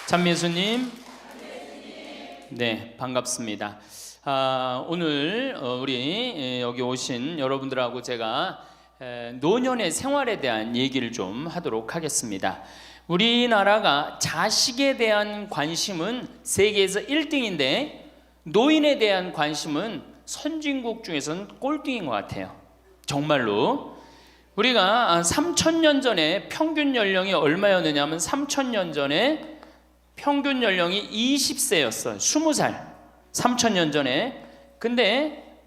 찬미수님, 네, 반갑습니다. 오늘 우리 여기 오신 여러분들하고 제가 노년의 생활에 대한 얘기를 좀 하도록 하겠습니다. 우리나라가 자식에 대한 관심은 세계에서 1등인데 노인에 대한 관심은 선진국 중에서는 꼴등인 것 같아요. 정말로. 우리가 3,000년 전에 평균 연령이 얼마였느냐 하면 3,000년 전에 평균 연령이 20세였어요. 20살. 3,000년 전에. 근데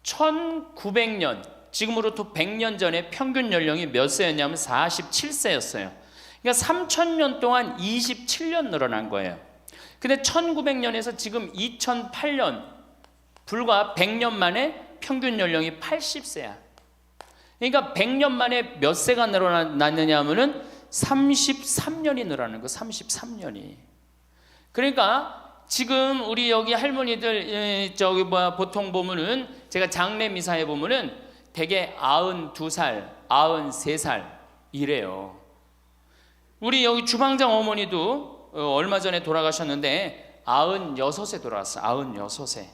1900년, 지금으로부터 100년 전에 평균 연령이 몇 세였냐면 47세였어요. 그러니까 3,000년 동안 27년 늘어난 거예요. 근데 1900년에서 지금 2008년, 불과 100년 만에 평균 연령이 80세야. 그러니까 100년 만에 몇 세가 늘어났느냐 하면은 33년이 늘어나는 거, 33년이. 그러니까 지금 우리 여기 할머니들 보통 보면은 제가 장례 미사에 보면은 대개 92살, 93살 이래요. 우리 여기 주방장 어머니도 얼마 전에 돌아가셨는데 96세 돌아갔어요. 96세.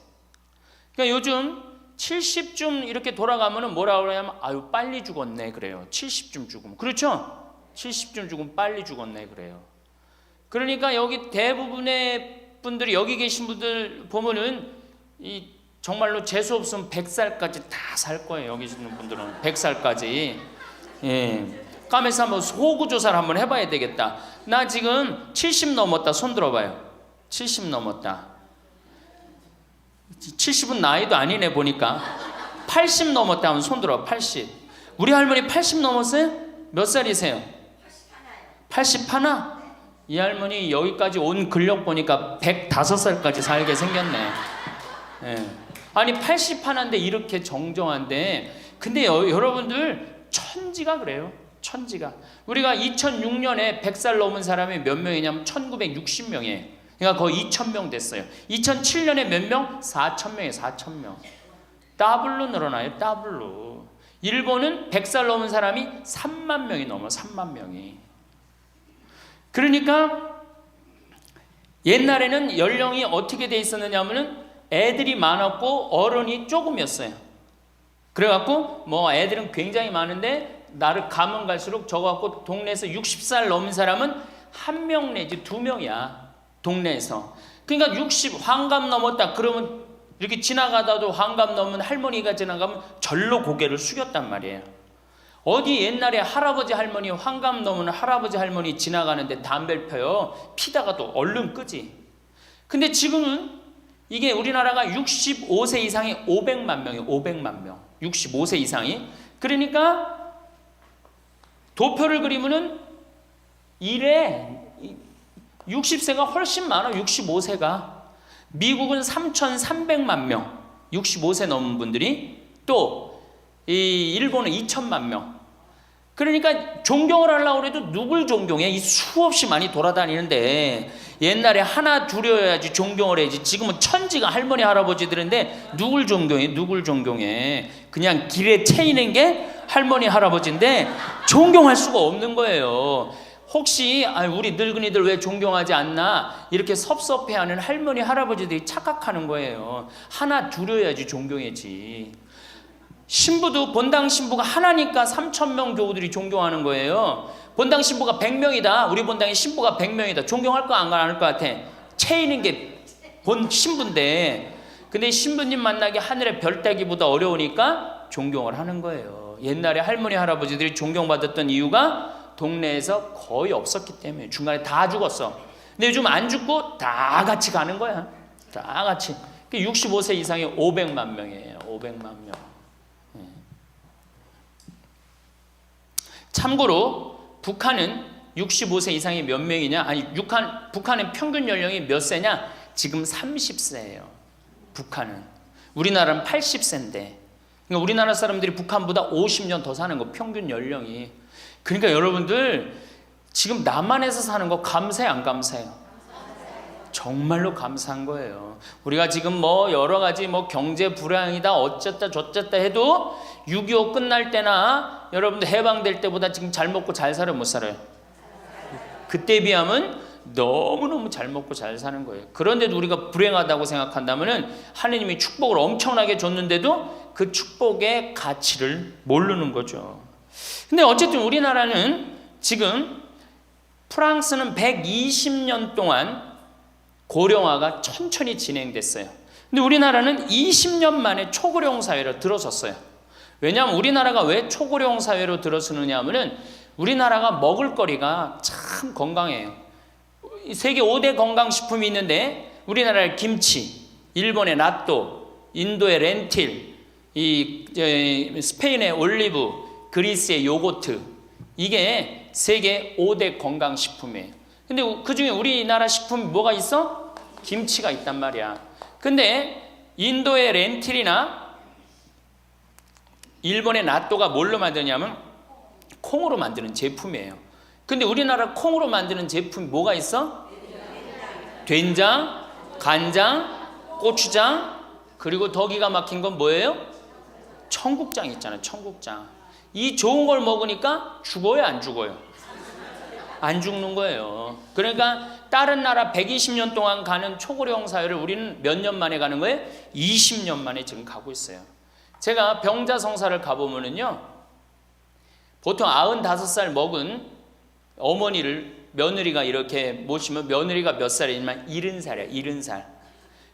그러니까 요즘 70쯤 이렇게 돌아가면은 뭐라고 그러냐면 아유 빨리 죽었네 그래요. 70쯤 죽으면. 그렇죠? 70쯤 죽으면 빨리 죽었네 그래요. 그러니까 여기 대부분의 분들이 여기 계신 분들 보면은 이 정말로 재수 없으면 100살까지 다 살 거예요. 여기 있는 분들은 100살까지. 예. 까매서 한번 호구 조사를 한번 해봐야 되겠다. 나 지금 70 넘었다. 손 들어봐요. 70 넘었다. 70은 나이도 아니네 보니까. 80 넘었다 하면 손 들어. 80. 우리 할머니 80 넘었어요? 몇 살이세요? 81? 이 할머니 여기까지 온 근력 보니까 105살까지 살게 생겼네. 예. 아니 81인데 이렇게 정정한데, 근데 여러분들 천지가 그래요. 천지가. 우리가 2006년에 100살 넘은 사람이 몇 명이냐면 1960명이에요. 그러니까 거의 2,000명 됐어요. 2007년에 몇 명? 4,000명이에요. 4,000명. 더블로 늘어나요. 더블로. 일본은 100살 넘은 사람이 3만 명이 넘어. 3만 명이. 그러니까 옛날에는 연령이 어떻게 돼 있었느냐 하면은 애들이 많았고 어른이 조금이었어요. 그래갖고 뭐 애들은 굉장히 많은데 나를 가면 갈수록 적어갖고 동네에서 60살 넘은 사람은 1명 내지 2명이야. 동네에서. 그러니까 60 환갑 넘었다 그러면 이렇게 지나가다도 환갑 넘은 할머니가 지나가면 절로 고개를 숙였단 말이에요. 어디 옛날에 할아버지 할머니 환갑 넘은 할아버지 할머니 지나가는데 담배를 펴요. 피다가도 얼른 끄지. 근데 지금은 이게 우리나라가 65세 이상이 500만 명이에요. 500만 명. 65세 이상이. 그러니까 도표를 그리면은 이래 60세가 훨씬 많아. 65세가. 미국은 3,300만 명. 65세 넘은 분들이. 또 이 일본은 2천만 명. 그러니까 존경을 하려고 해도 누굴 존경해? 이 수없이 많이 돌아다니는데 옛날에 하나 둘이어야지 존경을 해야지. 지금은 천지가 할머니 할아버지들인데 누굴 존경해? 누굴 존경해? 그냥 길에 채이는 게 할머니 할아버지인데 존경할 수가 없는 거예요. 혹시 우리 늙은이들 왜 존경하지 않나 이렇게 섭섭해하는 할머니 할아버지들이 착각하는 거예요. 하나 둘이어야지 존경해지. 신부도 본당 신부가 하나니까 3,000명 교우들이 존경하는 거예요. 본당 신부가 100명이다. 우리 본당에 신부가 100명이다. 존경할 거 안 할 것 같아. 채이는 게 본 신부인데, 근데 신부님 만나기 하늘의 별 따기보다 어려우니까 존경을 하는 거예요. 옛날에 할머니 할아버지들이 존경받았던 이유가 동네에서 거의 없었기 때문에. 중간에 다 죽었어. 근데 요즘 안 죽고 다 같이 가는 거야. 다 같이. 65세 이상이 500만 명이에요. 500만 명. 참고로 북한은 65세 이상이 몇 명이냐? 아니 북한은 평균 연령이 몇 세냐? 지금 30세예요. 북한은. 우리나라는 80세인데. 그러니까 우리나라 사람들이 북한보다 50년 더 사는 거, 평균 연령이. 그러니까 여러분들 지금 남한에서 사는 거 감사해 안 감사해요? 정말로 감사한 거예요. 우리가 지금 뭐 여러 가지 뭐 경제 불황이다 어쨌다 저쨌다 해도 6.25 끝날 때나 여러분들 해방될 때보다 지금 잘 먹고 잘 살아요 못 살아요? 그때에 비하면 너무너무 잘 먹고 잘 사는 거예요. 그런데도 우리가 불행하다고 생각한다면은 하느님이 축복을 엄청나게 줬는데도 그 축복의 가치를 모르는 거죠. 근데 어쨌든 우리나라는 지금 프랑스는 120년 동안 고령화가 천천히 진행됐어요. 근데 우리나라는 20년 만에 초고령 사회로 들어섰어요. 왜냐하면 우리나라가 왜 초고령 사회로 들어서느냐 하면은 우리나라가 먹을 거리가 참 건강해요. 세계 5대 건강식품이 있는데 우리나라의 김치, 일본의 나또, 인도의 렌틸, 스페인의 올리브, 그리스의 요거트, 이게 세계 5대 건강식품이에요. 근데 그 중에 우리나라 식품이 뭐가 있어? 김치가 있단 말이야. 근데 인도의 렌틸이나 일본의 나또가 뭘로 만드냐면 콩으로 만드는 제품이에요. 근데 우리나라 콩으로 만드는 제품이 뭐가 있어? 된장, 간장, 고추장, 그리고 더 기가 막힌 건 뭐예요? 청국장 있잖아요. 청국장. 이 좋은 걸 먹으니까 죽어요, 안 죽어요? 안 죽는 거예요. 그러니까 다른 나라 120년 동안 가는 초고령 사회를 우리는 몇 년 만에 가는 거예요? 20년 만에 지금 가고 있어요. 제가 병자성사를 가보면은요, 보통 95살 먹은 어머니를 며느리가 이렇게 모시면 며느리가 몇 살이냐면 70살이야, 70살.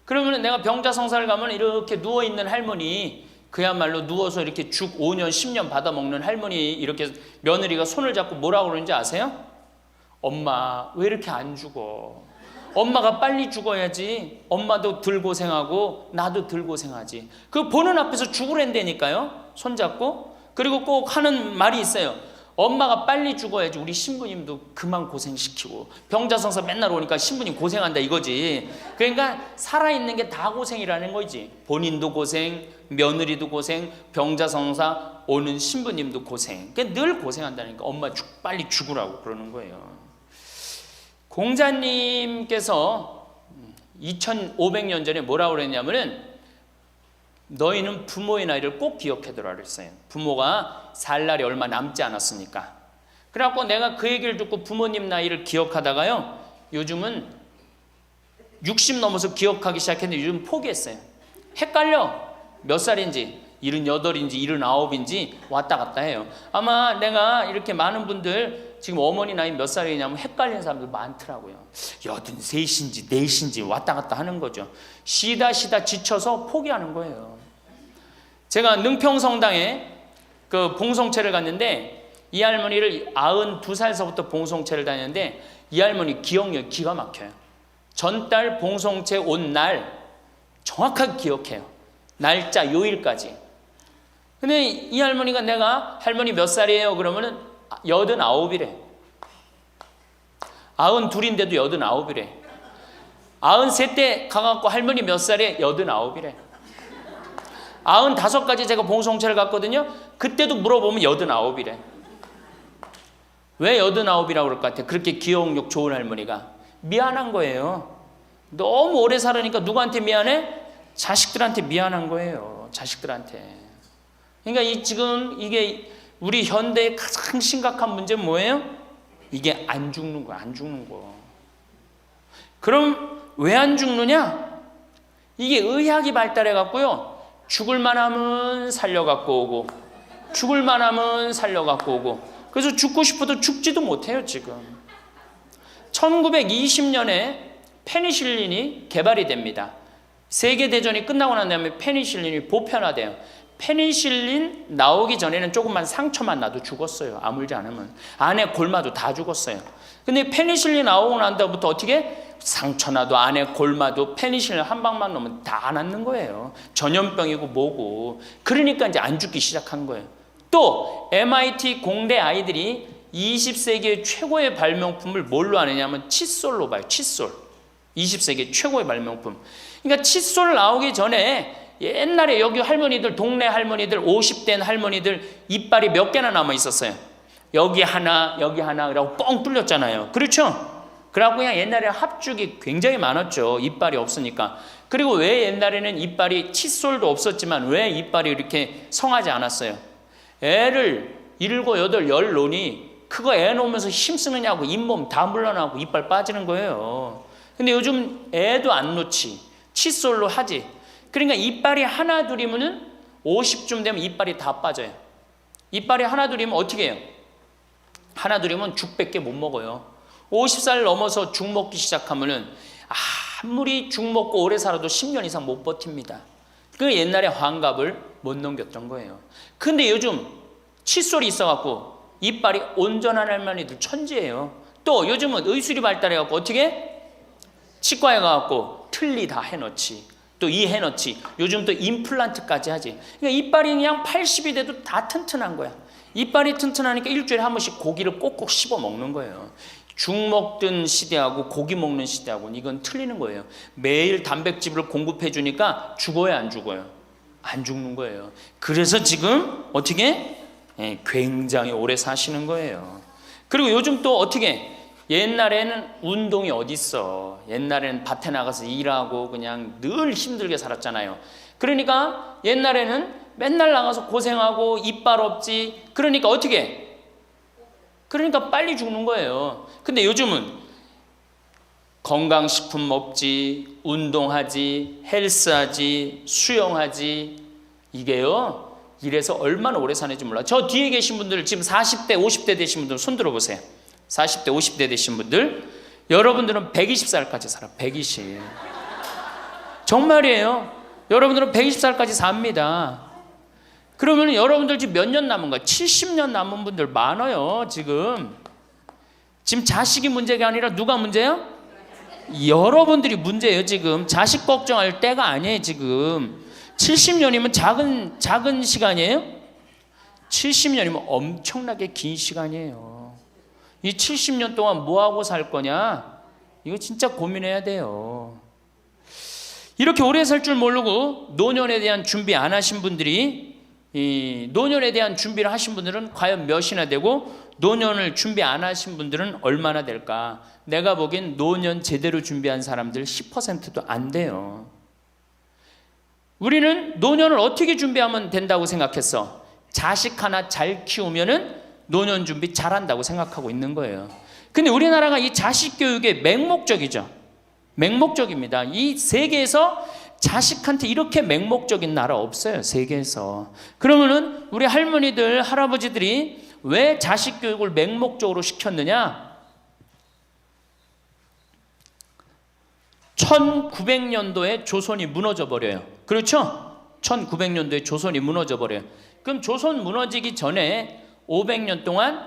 그러면 내가 병자성사를 가면 이렇게 누워있는 할머니, 그야말로 누워서 이렇게 죽 5년, 10년 받아먹는 할머니, 이렇게 며느리가 손을 잡고 뭐라고 그러는지 아세요? 엄마, 왜 이렇게 안 죽어? 엄마가 빨리 죽어야지. 엄마도 덜 고생하고 나도 덜 고생하지. 그 보는 앞에서 죽으랜다니까요. 손잡고. 그리고 꼭 하는 말이 있어요. 엄마가 빨리 죽어야지 우리 신부님도 그만 고생시키고. 병자성사 맨날 오니까 신부님 고생한다 이거지. 그러니까 살아있는 게 다 고생이라는 거지. 본인도 고생, 며느리도 고생, 병자성사 오는 신부님도 고생. 그러니까 늘 고생한다니까. 엄마 빨리 죽으라고 그러는 거예요. 공자님께서 2500년 전에 뭐라고 그랬냐면은 너희는 부모의 나이를 꼭 기억해두라 그랬어요. 부모가 살 날이 얼마 남지 않았으니까. 그래갖고 내가 그 얘기를 듣고 부모님 나이를 기억하다가요, 요즘은 60 넘어서 기억하기 시작했는데 요즘 포기했어요. 헷갈려. 몇 살인지 78인지 79인지 왔다 갔다 해요. 아마 내가 이렇게 많은 분들 지금 어머니 나이 몇 살이냐면 헷갈리는 사람들 많더라고요. 83인지 4인지 왔다 갔다 하는 거죠. 쉬다 지쳐서 포기하는 거예요. 제가 능평성당에 그 봉송체를 갔는데 이 할머니를 92살서부터 봉송체를 다녔는데 이 할머니 기억력이 기가 막혀요. 전달 봉송체 온 날 정확하게 기억해요. 날짜 요일까지. 근데 이 할머니가 내가 할머니 몇 살이에요? 그러면은 89이래. 92인데도 89이래. 93때 가갖고 할머니 몇 살에 89이래. 95까지 제가 봉송체를 갔거든요. 그때도 물어보면 89이래. 왜 89이라고 그럴 것 같아? 그렇게 기억력 좋은 할머니가. 미안한 거예요. 너무 오래 살으니까 누구한테 미안해? 자식들한테 미안한 거예요. 자식들한테. 그러니까 지금 이게 우리 현대의 가장 심각한 문제는 뭐예요? 이게 안 죽는 거야. 안 죽는 거. 그럼 왜 안 죽느냐? 이게 의학이 발달해 갖고요. 죽을 만하면 살려갖고 오고 죽을 만하면 살려갖고 오고 그래서 죽고 싶어도 죽지도 못해요. 지금 1920년에 페니실린이 개발이 됩니다. 세계대전이 끝나고 난 다음에 페니실린이 보편화돼요. 페니실린 나오기 전에는 조금만 상처만 나도 죽었어요. 아물지 않으면. 안에 골마도 다 죽었어요. 근데 페니실린 나오고 난 다음부터 어떻게? 상처 나도 안에 골마도 페니실린 한 방만 넣으면 다 낫는 거예요. 전염병이고 뭐고. 그러니까 이제 안 죽기 시작한 거예요. 또 MIT 공대 아이들이 20세기의 최고의 발명품을 뭘로 아느냐면 칫솔로 봐요. 칫솔. 20세기 최고의 발명품. 그러니까 칫솔 나오기 전에 옛날에 여기 할머니들, 동네 할머니들, 50된 할머니들 이빨이 몇 개나 남아 있었어요. 여기 하나, 그러고 뻥 뚫렸잖아요. 그렇죠? 그래갖고 그냥 옛날에 합죽이 굉장히 많았죠. 이빨이 없으니까. 그리고 왜 옛날에는 이빨이 칫솔도 없었지만 왜 이빨이 이렇게 성하지 않았어요? 애를 7, 8, 10 놓으니 그거 애 놓으면서 힘쓰느냐고 잇몸 다 물러나고 이빨 빠지는 거예요. 근데 요즘 애도 안 놓지. 칫솔로 하지. 그러니까 이빨이 하나 둘이면은 50쯤 되면 이빨이 다 빠져요. 이빨이 하나 둘이면 어떻게 해요? 하나 둘이면 죽밖에 못 먹어요. 50살 넘어서 죽 먹기 시작하면은 아무리 죽 먹고 오래 살아도 10년 이상 못 버팁니다. 그 옛날에 환갑을 못 넘겼던 거예요. 근데 요즘 칫솔이 있어갖고 이빨이 온전한 할머니들 천지예요. 또 요즘은 의술이 발달해갖고 어떻게? 치과에 가갖고 틀니 다 해놓지. 또 이 해놓지. 요즘 또 임플란트까지 하지. 그러니까 이빨이 그냥 80이 돼도 다 튼튼한 거야. 이빨이 튼튼하니까 일주일에 한 번씩 고기를 꼭꼭 씹어 먹는 거예요. 죽 먹던 시대하고 고기 먹는 시대하고는 이건 틀리는 거예요. 매일 단백질을 공급해 주니까 죽어요, 안 죽어요? 안 죽는 거예요. 그래서 지금 어떻게? 굉장히 오래 사시는 거예요. 그리고 요즘 또 어떻게? 옛날에는 운동이 어딨어. 옛날에는 밭에 나가서 일하고 그냥 늘 힘들게 살았잖아요. 그러니까 옛날에는 맨날 나가서 고생하고 이빨 없지. 그러니까 어떻게? 그러니까 빨리 죽는 거예요. 근데 요즘은 건강식품 먹지, 운동하지, 헬스하지, 수영하지. 이게요, 이래서 얼마나 오래 사는지 몰라. 저 뒤에 계신 분들, 지금 40대, 50대 되신 분들 손 들어보세요. 40대, 50대 되신 분들, 여러분들은 120살까지 살아. 120. 정말이에요. 여러분들은 120살까지 삽니다. 그러면 여러분들 지금 몇 년 남은 거야? 70년 남은 분들 많아요. 지금 자식이 문제가 아니라 누가 문제야? 여러분들이 문제예요. 지금 자식 걱정할 때가 아니에요. 지금 70년이면 작은 시간이에요? 70년이면 엄청나게 긴 시간이에요. 이 70년 동안 뭐하고 살 거냐? 이거 진짜 고민해야 돼요. 이렇게 오래 살 줄 모르고 노년에 대한 준비 안 하신 분들이, 이 노년에 대한 준비를 하신 분들은 과연 몇이나 되고, 노년을 준비 안 하신 분들은 얼마나 될까? 내가 보기엔 노년 제대로 준비한 사람들 10%도 안 돼요. 우리는 노년을 어떻게 준비하면 된다고 생각했어? 자식 하나 잘 키우면은 노년 준비 잘한다고 생각하고 있는 거예요. 근데 우리나라가 이 자식 교육에 맹목적이죠. 맹목적입니다. 이 세계에서 자식한테 이렇게 맹목적인 나라 없어요. 세계에서. 그러면은 우리 할머니들, 할아버지들이 왜 자식 교육을 맹목적으로 시켰느냐? 1900년도에 조선이 무너져 버려요. 그렇죠? 1900년도에 조선이 무너져 버려요. 그럼 조선 무너지기 전에 500년 동안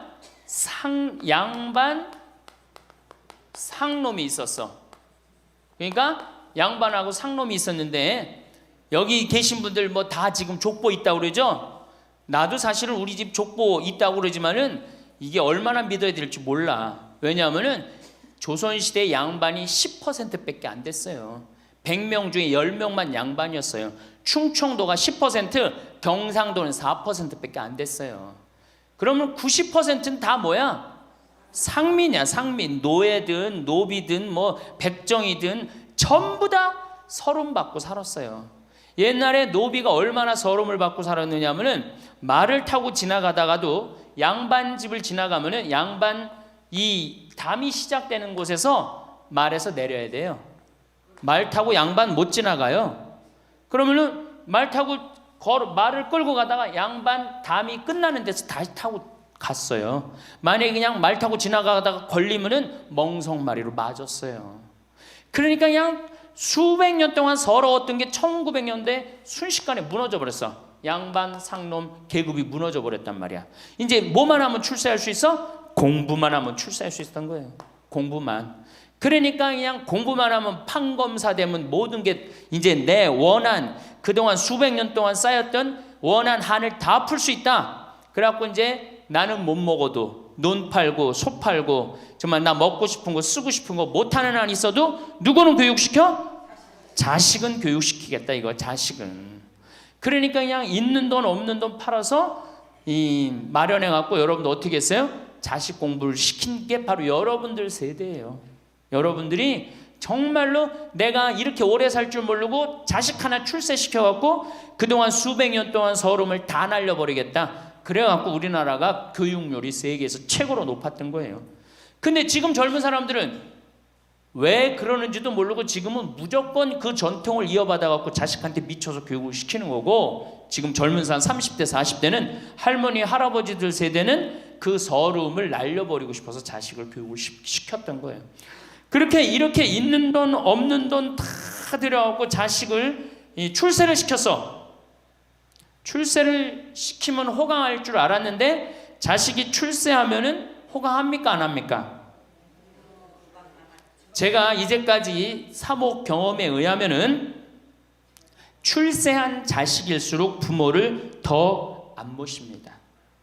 양반 상놈이 있었어. 그러니까 양반하고 상놈이 있었는데, 여기 계신 분들 뭐 다 지금 족보 있다고 그러죠? 나도 사실은 우리 집 족보 있다고 그러지만은 이게 얼마나 믿어야 될지 몰라. 왜냐하면은 조선시대 양반이 10%밖에 안 됐어요. 100명 중에 10명만 양반이었어요. 충청도가 10%, 경상도는 4%밖에 안 됐어요. 그러면 90%는 다 뭐야? 상민이야, 상민. 노예든 노비든 뭐 백정이든 전부 다 서름 받고 살았어요. 옛날에 노비가 얼마나 서름을 받고 살았느냐면은, 말을 타고 지나가다가도 양반 집을 지나가면은 양반 이 담이 시작되는 곳에서 말에서 내려야 돼요. 말 타고 양반 못 지나가요. 그러면은 말을 끌고 가다가 양반 담이 끝나는 데서 다시 타고 갔어요. 만약에 그냥 말 타고 지나가다가 걸리면은 멍석마리로 맞았어요. 그러니까 그냥 수백 년 동안 서러웠던 게 1900년대 순식간에 무너져 버렸어. 양반, 상놈, 계급이 무너져 버렸단 말이야. 이제 뭐만 하면 출세할 수 있어? 공부만 하면 출세할 수 있었던 거예요. 공부만. 그러니까 그냥 공부만 하면 판검사 되면 모든 게 이제 내 원한, 그동안 수백 년 동안 쌓였던 원한 한을 다 풀 수 있다. 그래갖고 이제 나는 못 먹어도 논 팔고 소 팔고 정말 나 먹고 싶은 거 쓰고 싶은 거 못하는 한 있어도 누구는 교육시켜? 자식은 교육시키겠다 이거. 자식은. 그러니까 그냥 있는 돈 없는 돈 팔아서 마련해갖고 여러분들 어떻게 했어요? 자식 공부를 시킨 게 바로 여러분들 세대예요. 여러분들이 정말로 내가 이렇게 오래 살 줄 모르고 자식 하나 출세시켜갖고 그동안 수백 년 동안 서름을 다 날려버리겠다. 그래갖고 우리나라가 교육률이 세계에서 최고로 높았던 거예요. 근데 지금 젊은 사람들은 왜 그러는지도 모르고 지금은 무조건 그 전통을 이어받아갖고 자식한테 미쳐서 교육을 시키는 거고, 지금 젊은 사람 30대 40대는 할머니 할아버지들 세대는 그 서러움을 날려버리고 싶어서 자식을 교육을 시켰던 거예요. 그렇게 이렇게 있는 돈 없는 돈 다 들여갖고 자식을 출세를 시켰어. 출세를 시키면 호강할 줄 알았는데 자식이 출세하면은 호강합니까 안 합니까? 제가 이제까지 사목 경험에 의하면은 출세한 자식일수록 부모를 더 안 모십니다.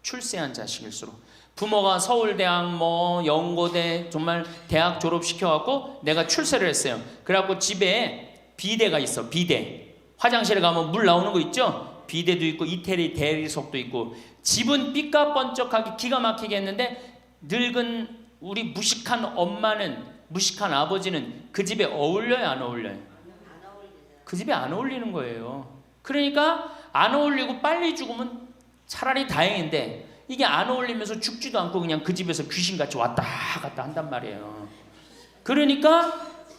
출세한 자식일수록. 부모가 서울대학 뭐 연고대 정말 대학 졸업시켜갖고 내가 출세를 했어요. 그래갖고 집에 비데가 있어. 비데. 화장실에 가면 물 나오는 거 있죠? 비데도 있고 이태리 대리석도 있고. 집은 삐까번쩍하게 기가 막히게 했는데 늙은 우리 무식한 엄마는, 무식한 아버지는 그 집에 어울려요 안 어울려요? 그 집에 안 어울리는 거예요. 그러니까 안 어울리고 빨리 죽으면 차라리 다행인데 이게 안 어울리면서 죽지도 않고 그냥 그 집에서 귀신같이 왔다 갔다 한단 말이에요. 그러니까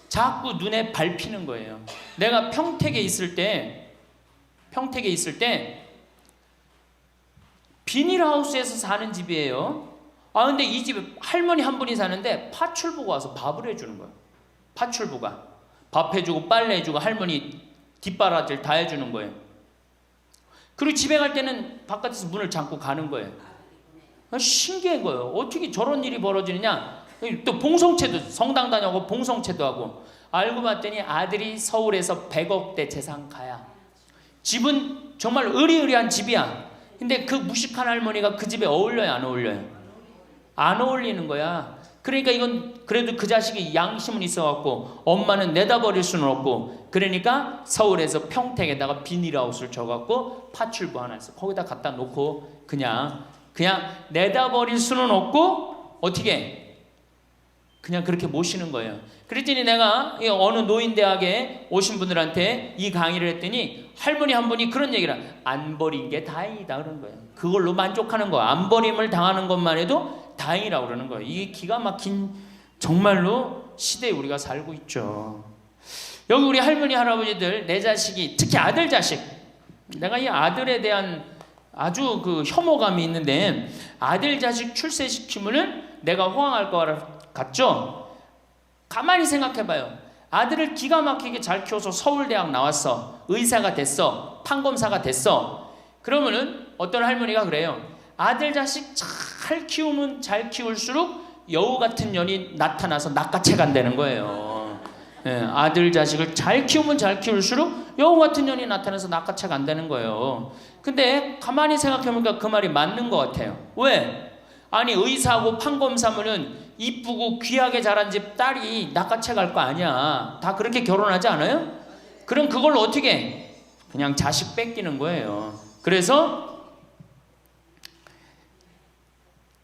자꾸 눈에 밟히는 거예요. 내가 평택에 있을 때 비닐하우스에서 사는 집이에요. 근데 이 집에 할머니 한 분이 사는데 파출부가 와서 밥을 해주는 거예요. 파출부가 밥 해주고 빨래 해주고 할머니 뒷바라지를 다 해주는 거예요. 그리고 집에 갈 때는 바깥에서 문을 잠고 가는 거예요. 신기한 거예요. 어떻게 저런 일이 벌어지느냐. 또 봉송체도, 성당 다녀고 봉송체도 하고. 알고 봤더니 아들이 서울에서 100억대 재산가야. 집은 정말 으리으리한 집이야. 근데 그 무식한 할머니가 그 집에 어울려요 안 어울려요? 안 어울리는 거야. 그러니까 이건 그래도 그 자식이 양심은 있어갖고 엄마는 내다버릴 수는 없고, 그러니까 서울에서 평택에다가 비닐하우스를 쳐갖고 파출부 하나 있어. 거기다 갖다 놓고 그냥 내다버릴 수는 없고 어떻게 그냥 그렇게 모시는 거예요. 그랬더니 내가 어느 노인대학에 오신 분들한테 이 강의를 했더니 할머니 한 분이 그런 얘기를 안 버린 게 다행이다 그런 거예요. 그걸로 만족하는 거야. 안 버림을 당하는 것만 해도 다행이라고 그러는 거예요. 이게 기가 막힌 정말로 시대에 우리가 살고 있죠. 여기 우리 할머니 할아버지들, 내 자식이, 특히 아들 자식, 내가 이 아들에 대한 아주 그 혐오감이 있는데, 아들 자식 출세시키면은 내가 호강할 것 같죠? 가만히 생각해봐요. 아들을 기가 막히게 잘 키워서 서울대학 나왔어, 의사가 됐어, 판검사가 됐어. 그러면은 어떤 할머니가 그래요. 아들 자식 잘 키우면 잘 키울수록 여우 같은 년이 나타나서 낚아채 간다는 거예요. 아들 자식을 잘 키우면 잘 키울수록 여우 같은 년이 나타나서 낚아채 간다는 거예요. 근데 가만히 생각해보니까 그 말이 맞는 것 같아요. 왜? 아니 의사하고 판검사면은 이쁘고 귀하게 자란 집 딸이 낚아채 갈 거 아니야. 다 그렇게 결혼하지 않아요? 그럼 그걸 어떻게 해? 그냥 자식 뺏기는 거예요. 그래서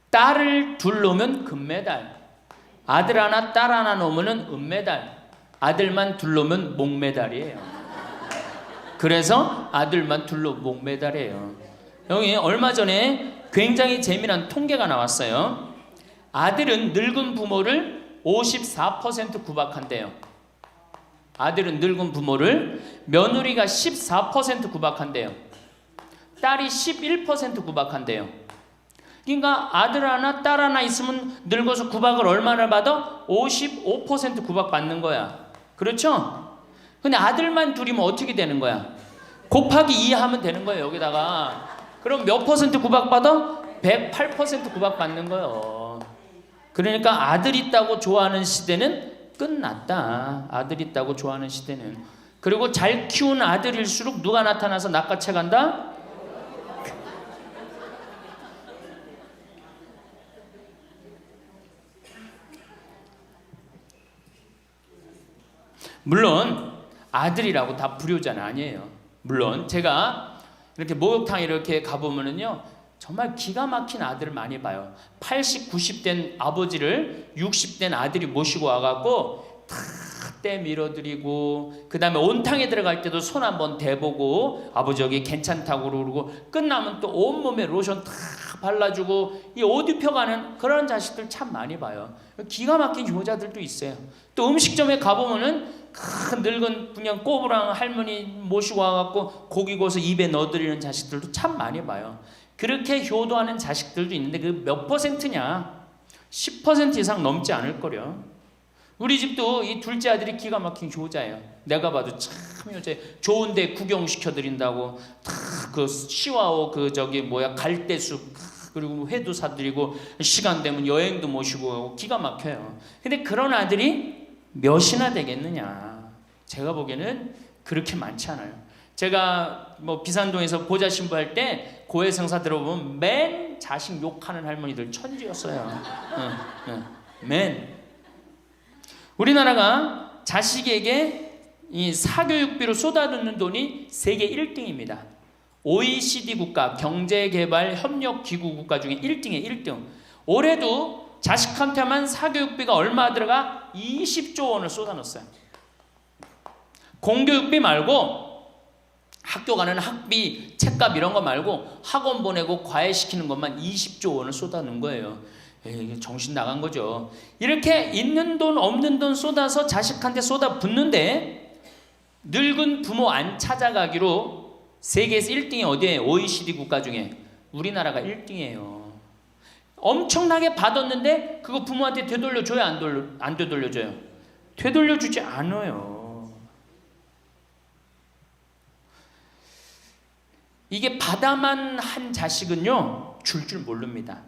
딸을 둘 놓으면 금메달, 아들 하나 딸 하나 놓으면 은메달, 아들만 둘 놓으면 목메달이에요. 그래서 아들만 둘 놓으면 목메달이에요. 여기 얼마 전에 굉장히 재미난 통계가 나왔어요. 아들은 늙은 부모를 54% 구박한대요. 아들은 늙은 부모를, 며느리가 14% 구박한대요. 딸이 11% 구박한대요. 그러니까 아들 하나 딸 하나 있으면 늙어서 구박을 얼마나 받아? 55% 구박 받는 거야. 그렇죠? 근데 아들만 둘이면 어떻게 되는 거야? 곱하기 2 하면 되는 거예요. 여기다가. 그럼 몇 퍼센트 구박 받아? 108% 구박 받는 거예요. 그러니까 아들 있다고 좋아하는 시대는 끝났다. 아들 있다고 좋아하는 시대는. 그리고 잘 키운 아들일수록 누가 나타나서 낚아채 간다? 물론 아들이라고 다 불효자는 아니에요. 물론 제가 이렇게 목욕탕 이렇게 가보면은요, 정말 기가 막힌 아들을 많이 봐요. 80, 90된 아버지를 60된 아들이 모시고 와갖고 다 대 밀어드리고, 그 다음에 온탕에 들어갈 때도 손 한번 대보고 아버지 여기 괜찮다고 그러고, 끝나면 또 온몸에 로션 다 발라주고, 이 옷 입혀가는 그런 자식들 참 많이 봐요. 기가 막힌 효자들도 있어요. 또 음식점에 가보면은 큰 늙은 그냥 꼬부랑 할머니 모시고 와갖고 고기 구워서 입에 넣어드리는 자식들도 참 많이 봐요. 그렇게 효도하는 자식들도 있는데 그 몇 %냐? 10% 이상 넘지 않을 거려. 우리 집도 이 둘째 아들이 기가 막힌 효자예요. 내가 봐도 참 효자예요. 좋은데 구경시켜드린다고 그 시와오 갈대숲 그리고 회도 사드리고 시간 되면 여행도 모시고 기가 막혀요. 근데 그런 아들이 몇이나 되겠느냐? 제가 보기에는 그렇게 많지 않아요. 제가 비산동에서 보좌 신부할 때 고해성사 들어보면 맨 자식 욕하는 할머니들 천지였어요. 맨. 우리나라가 자식에게 이 사교육비로 쏟아붓는 돈이 세계 1등입니다. OECD 국가 경제개발협력기구 국가 중에 1등이에요. 1등. 올해도 자식한테만 사교육비가 얼마 들어가? 20조 원을 쏟아넣었어요. 공교육비 말고 학교 가는 학비, 책값 이런 거 말고 학원 보내고 과외시키는 것만 20조 원을 쏟아넣은 거예요. 이게 정신 나간 거죠. 이렇게 있는 돈 없는 돈 쏟아서 자식한테 쏟아붓는데 늙은 부모 안 찾아가기로 세계에서 1등이 어디예요? OECD 국가 중에 우리나라가 1등이에요. 엄청나게 받았는데 그거 부모한테 되돌려줘요? 안 되돌려줘요? 되돌려주지 않아요. 이게 받아만 한 자식은요 줄 모릅니다.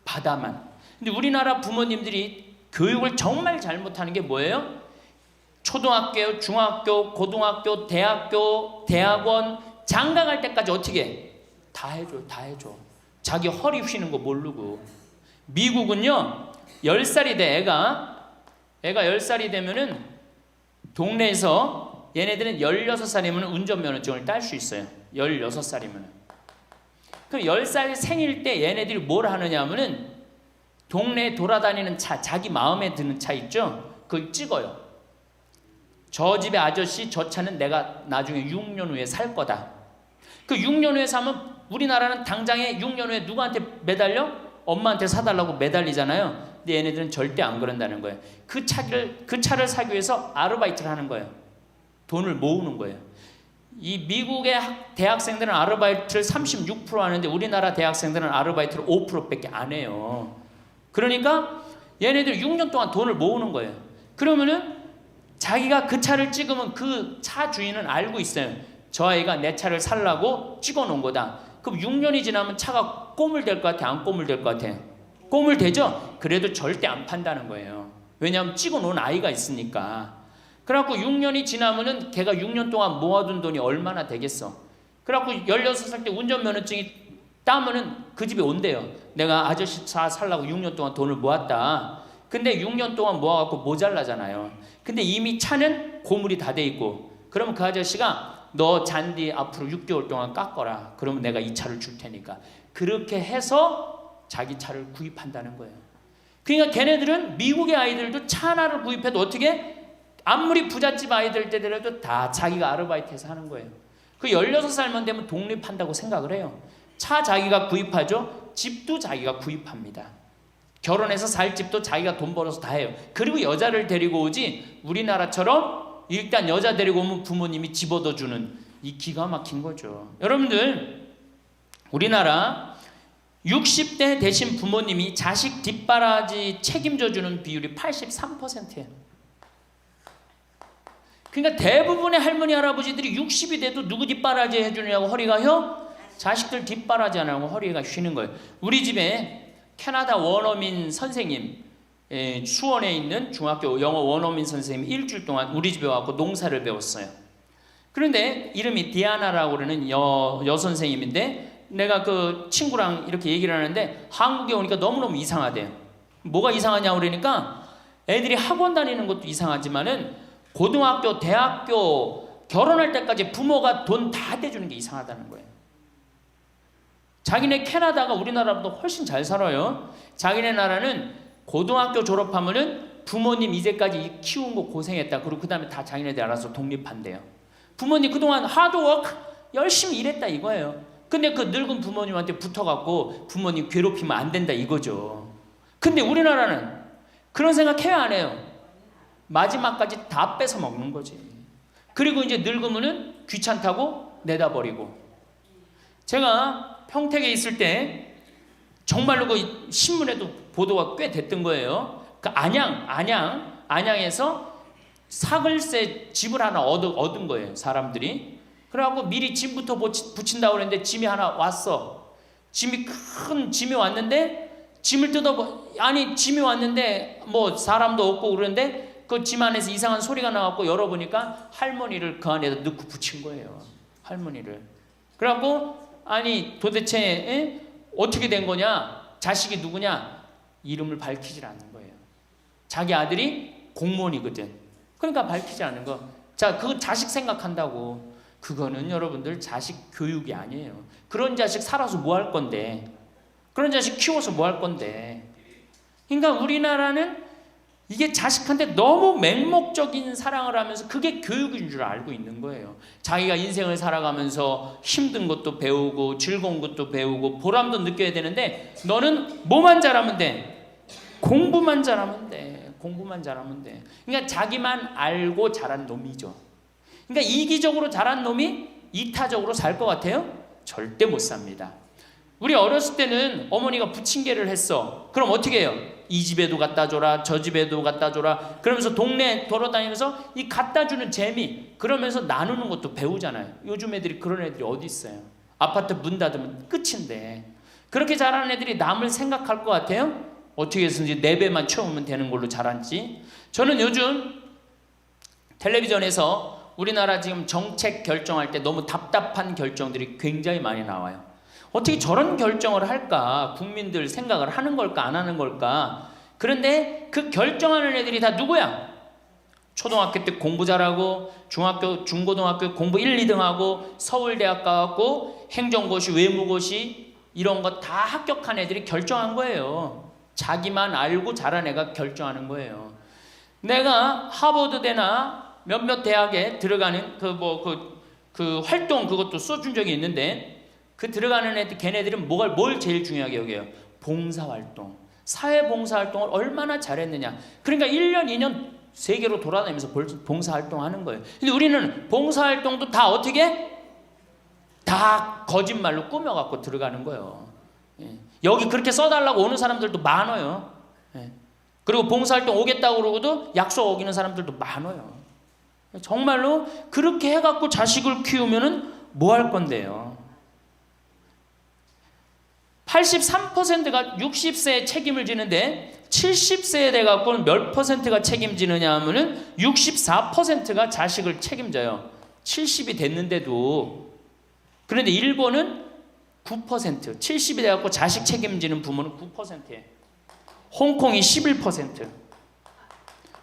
받아만. 근데 우리나라 부모님들이 교육을 정말 잘못하는 게 뭐예요? 초등학교, 중학교, 고등학교, 대학교, 대학원 장가 갈 때까지 어떻게 해? 다 해줘. 자기 허리 휘는 거 모르고. 미국은요 10살이 돼 애가 10살이 되면은 동네에서 얘네들은 16살이면 운전면허증을 딸 수 있어요. 16살이면. 그럼 10살 생일 때 얘네들이 뭘 하느냐 하면은 동네에 돌아다니는 차, 자기 마음에 드는 차 있죠? 그걸 찍어요. 저 집의 아저씨 저 차는 내가 나중에 6년 후에 살 거다. 그 6년 후에 사면 우리나라는 당장에 6년 후에 누구한테 매달려? 엄마한테 사달라고 매달리잖아요. 근데 얘네들은 절대 안 그런다는 거예요. 그 차를 사기 위해서 아르바이트를 하는 거예요. 돈을 모으는 거예요. 이 미국의 대학생들은 아르바이트를 36% 하는데 우리나라 대학생들은 아르바이트를 5%밖에 안 해요. 그러니까 얘네들 6년 동안 돈을 모으는 거예요. 그러면은 자기가 그 차를 찍으면 그 차 주인은 알고 있어요. 저 아이가 내 차를 살라고 찍어 놓은 거다. 그럼 6년이 지나면 차가 꼬물될 것 같아? 안 꼬물될 것 같아? 꼬물되죠? 그래도 절대 안 판다는 거예요. 왜냐하면 찍어 놓은 아이가 있으니까. 그래갖고 6년이 지나면은 걔가 6년 동안 모아둔 돈이 얼마나 되겠어. 그래갖고 16살 때 운전면허증이 따면은 그 집에 온대요. 내가 아저씨 차 살라고 6년 동안 돈을 모았다. 근데 6년 동안 모아갖고 모자라잖아요. 근데 이미 차는 고물이 다 돼 있고, 그러면 그 아저씨가 너 잔디 앞으로 6개월 동안 깎어라. 그러면 내가 이 차를 줄 테니까. 그렇게 해서 자기 차를 구입한다는 거예요. 그러니까 걔네들은 미국의 아이들도 차 하나를 구입해도 어떻게? 아무리 부잣집 아이들 때더라도 다 자기가 아르바이트해서 하는 거예요. 그 16살만 되면 독립한다고 생각을 해요. 차 자기가 구입하죠. 집도 자기가 구입합니다. 결혼해서 살 집도 자기가 돈 벌어서 다 해요. 그리고 여자를 데리고 오지 우리나라처럼 일단 여자 데리고 오면 부모님이 집 얻어주는 이 기가 막힌 거죠. 여러분들 우리나라 60대 되신 부모님이 자식 뒷바라지 책임져주는 비율이 83%예요. 그러니까 대부분의 할머니 할아버지들이 60이 돼도 누구 뒷바라지 해주느냐고 허리가 휘어? 자식들 뒷바라지 안 하고 허리가 휘는 거예요. 우리 집에 캐나다 원어민 선생님, 수원에 있는 중학교 영어 원어민 선생님이 일주일 동안 우리 집에 와서 농사를 배웠어요. 그런데 이름이 디아나라고 그러는 여선생님인데 내가 그 친구랑 이렇게 얘기를 하는데 한국에 오니까 너무너무 이상하대요. 뭐가 이상하냐고 그러니까 애들이 학원 다니는 것도 이상하지만은 고등학교, 대학교 결혼할 때까지 부모가 돈 다 대주는 게 이상하다는 거예요. 자기네 캐나다가 우리나라보다 훨씬 잘 살아요. 자기네 나라는 고등학교 졸업하면은 부모님 이제까지 키운 거 고생했다. 그리고 그 다음에 다 자기네들 알아서 독립한대요. 부모님 그동안 하드워크 열심히 일했다 이거예요. 근데 그 늙은 부모님한테 붙어갖고 부모님 괴롭히면 안 된다 이거죠. 근데 우리나라는 그런 생각 해야 안 해요. 마지막까지 다 뺏어 먹는 거지. 그리고 이제 늙으면은 귀찮다고 내다버리고. 제가 평택에 있을 때 정말로 그 신문에도 보도가 꽤 됐던 거예요. 그 안양에서 사글세 집을 하나 얻은 거예요, 사람들이. 그래갖고 미리 짐부터 붙인다고 그랬는데 짐이 하나 왔어. 큰 짐이 왔는데 짐을 짐이 왔는데 뭐 사람도 없고 그러는데 그 짐 안에서 이상한 소리가 나갖고 열어보니까 할머니를 그 안에다 넣고 붙인 거예요. 할머니를. 그래갖고 아니 도대체 어떻게 된 거냐? 자식이 누구냐? 이름을 밝히질 않는 거예요. 자기 아들이 공무원이거든. 그러니까 밝히지 않는 거. 자, 그거 자식 생각한다고. 그거는 여러분들 자식 교육이 아니에요. 그런 자식 살아서 뭐 할 건데. 그런 자식 키워서 뭐 할 건데. 그러니까 우리나라는 이게 자식한테 너무 맹목적인 사랑을 하면서 그게 교육인 줄 알고 있는 거예요. 자기가 인생을 살아가면서 힘든 것도 배우고 즐거운 것도 배우고 보람도 느껴야 되는데 너는 뭐만 잘하면 돼? 공부만 잘하면 돼. 공부만 잘하면 돼. 그러니까 자기만 알고 자란 놈이죠. 그러니까 이기적으로 자란 놈이 이타적으로 살 것 같아요? 절대 못 삽니다. 우리 어렸을 때는 어머니가 부침개를 했어. 그럼 어떻게 해요? 이 집에도 갖다 줘라, 저 집에도 갖다 줘라. 그러면서 동네 돌아다니면서 이 갖다 주는 재미, 그러면서 나누는 것도 배우잖아요. 요즘 애들이 그런 애들이 어디 있어요? 아파트 문 닫으면 끝인데. 그렇게 자라는 애들이 남을 생각할 것 같아요? 어떻게 해서든지 4배만 채우면 되는 걸로 자랐지. 저는 요즘 텔레비전에서 우리나라 지금 정책 결정할 때 너무 답답한 결정들이 굉장히 많이 나와요. 어떻게 저런 결정을 할까? 국민들 생각을 하는 걸까? 안 하는 걸까? 그런데 그 결정하는 애들이 다 누구야? 초등학교 때 공부 잘하고 중학교, 중고등학교 공부 1, 2등 하고 서울대학 가고 행정고시, 외무고시 이런 거 다 합격한 애들이 결정한 거예요. 자기만 알고 자란 애가 결정하는 거예요. 내가 하버드대나 몇몇 대학에 들어가는 그 활동 그것도 써준 적이 있는데 그 들어가는 애들 걔네들은 뭘 제일 중요하게 여겨요? 봉사활동. 사회봉사활동을 얼마나 잘했느냐. 그러니까 1년, 2년 세계로 돌아다니면서 봉사활동하는 거예요. 근데 우리는 봉사활동도 다 어떻게? 다 거짓말로 꾸며갖고 들어가는 거예요. 여기 그렇게 써달라고 오는 사람들도 많아요. 그리고 봉사활동 오겠다고 그러고도 약속 어기는 사람들도 많아요. 정말로 그렇게 해갖고 자식을 키우면은 뭐 할 건데요? 83%가 60세에 책임을 지는데 70세에 돼갖고는 몇 퍼센트가 책임지느냐 하면은 64%가 자식을 책임져요. 70이 됐는데도. 그런데 일본은 9%, 70이 돼갖고 자식 책임지는 부모는 9%예요. 홍콩이 11%.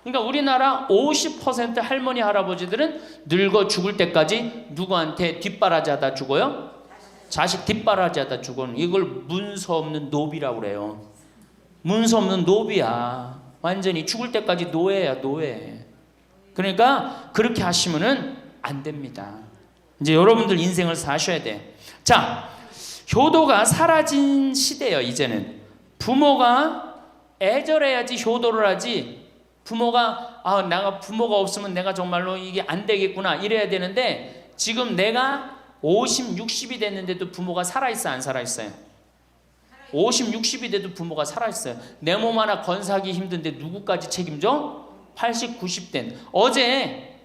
그러니까 우리나라 50% 할머니 할아버지들은 늙어 죽을 때까지 누구한테 뒷바라지하다 죽어요? 자식 뒷바라지하다 죽어는. 이걸 문서 없는 노비라고 그래요. 문서 없는 노비야. 완전히 죽을 때까지 노예야, 노예. 그러니까 그렇게 하시면은 안 됩니다. 이제 여러분들 인생을 사셔야 돼. 자, 효도가 사라진 시대예요. 이제는 부모가 애절해야지 효도를 하지. 부모가 내가 부모가 없으면 내가 정말로 이게 안 되겠구나 이래야 되는데 지금 내가 50, 60이 됐는데도 부모가 살아있어 안 살아있어요? 50, 60이 돼도 부모가 살아있어요. 내 몸 하나 건사하기 힘든데 누구까지 책임져? 80, 90된. 어제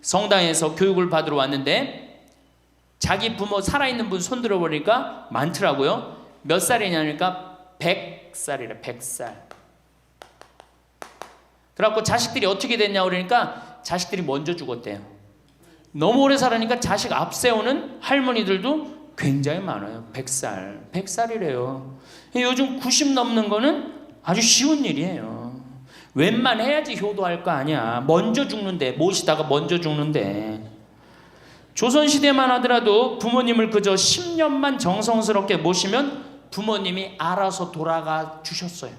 성당에서 교육을 받으러 왔는데 자기 부모 살아있는 분 손 들어보니까 많더라고요. 몇 살이냐니까 100살이래. 100살. 그래갖고 자식들이 어떻게 됐냐고 그러니까 자식들이 먼저 죽었대요. 너무 오래 살으니까 자식 앞세우는 할머니들도 굉장히 많아요. 100살. 100살이래요. 요즘 90 넘는 거는 아주 쉬운 일이에요. 웬만해야지 효도할 거 아니야. 먼저 죽는데, 모시다가 먼저 죽는데. 조선시대만 하더라도 부모님을 그저 10년만 정성스럽게 모시면 부모님이 알아서 돌아가 주셨어요.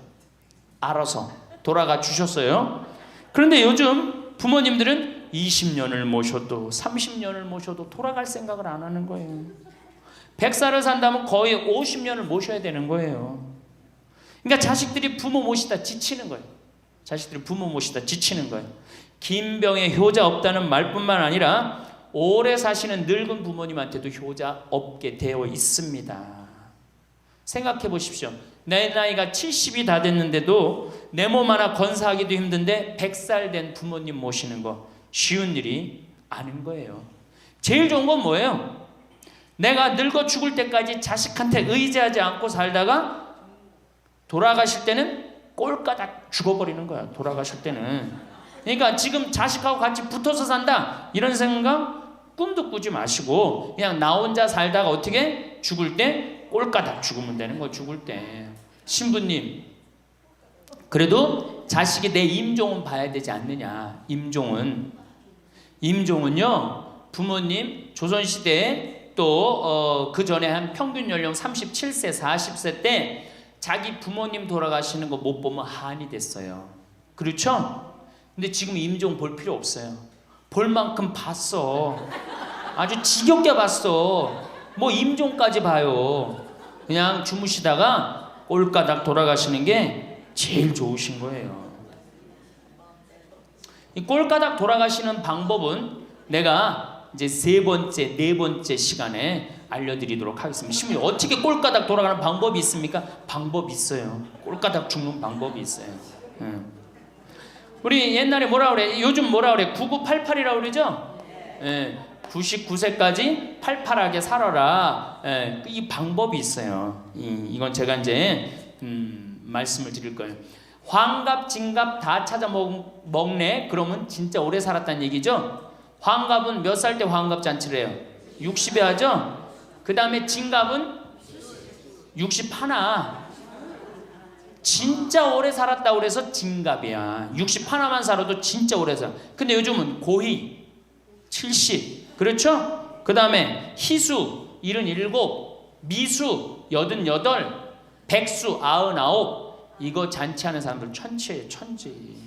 알아서 돌아가 주셨어요. 그런데 요즘 부모님들은 20년을 모셔도 30년을 모셔도 돌아갈 생각을 안 하는 거예요. 100살을 산다면 거의 50년을 모셔야 되는 거예요. 그러니까 자식들이 부모 모시다 지치는 거예요. 자식들이 부모 모시다 지치는 거예요. 긴병에 효자 없다는 말뿐만 아니라 오래 사시는 늙은 부모님한테도 효자 없게 되어 있습니다. 생각해 보십시오. 내 나이가 70이 다 됐는데도 내 몸 하나 건사하기도 힘든데 100살 된 부모님 모시는 거 쉬운 일이 아닌 거예요. 제일 좋은 건 뭐예요? 내가 늙어 죽을 때까지 자식한테 의지하지 않고 살다가 돌아가실 때는 꼴까닥 죽어버리는 거야. 돌아가실 때는. 그러니까 지금 자식하고 같이 붙어서 산다 이런 생각 꿈도 꾸지 마시고 그냥 나 혼자 살다가 어떻게 죽을 때 꼴까닥 죽으면 되는 거. 죽을 때 신부님 그래도 자식이 내 임종은 봐야 되지 않느냐. 임종은요 부모님 조선시대에 또 그 전에 한 평균 연령 37세 40세 때 자기 부모님 돌아가시는 거 못 보면 한이 됐어요. 그렇죠? 근데 지금 임종 볼 필요 없어요. 볼 만큼 봤어. 아주 지겹게 봤어. 뭐 임종까지 봐요. 그냥 주무시다가 꼴까닥 돌아가시는 게 제일 좋으신 거예요. 이 꼴까닥 돌아가시는 방법은 내가 이제 네 번째 시간에 알려드리도록 하겠습니다. 신부님 어떻게 꼴까닥 돌아가는 방법이 있습니까? 방법이 있어요. 꼴까닥 죽는 방법이 있어요. 우리 옛날에 뭐라 그래? 요즘 뭐라 그래? 9988이라고 그러죠? 99세까지 팔팔하게 살아라. 이 방법이 있어요. 이건 제가 이제 말씀을 드릴 거예요. 환갑, 진갑 다 찾아 먹네. 그러면 진짜 오래 살았다는 얘기죠. 환갑은 몇 살 때 환갑 잔치를 해요? 60에 하죠. 그 다음에 진갑은 61. 진짜 오래 살았다고 그래서 진갑이야. 61만 살아도 진짜 오래 살아. 근데 요즘은 고희 70. 그렇죠? 그 다음에 희수 77, 미수 88, 백수 99. 이거 잔치하는 사람들 천치예요. 천지.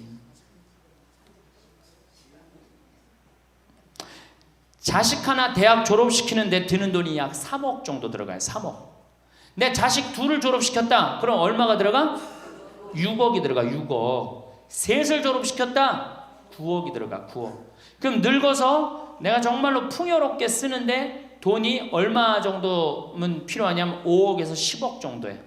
자식 하나 대학 졸업시키는데 드는 돈이 약 3억 정도 들어가요. 3억. 내 자식 둘을 졸업시켰다. 그럼 얼마가 들어가? 6억이 들어가. 6억. 셋을 졸업시켰다. 9억이 들어가. 9억. 그럼 늙어서 내가 정말로 풍요롭게 쓰는데 돈이 얼마 정도면 필요하냐면 5억에서 10억 정도예요.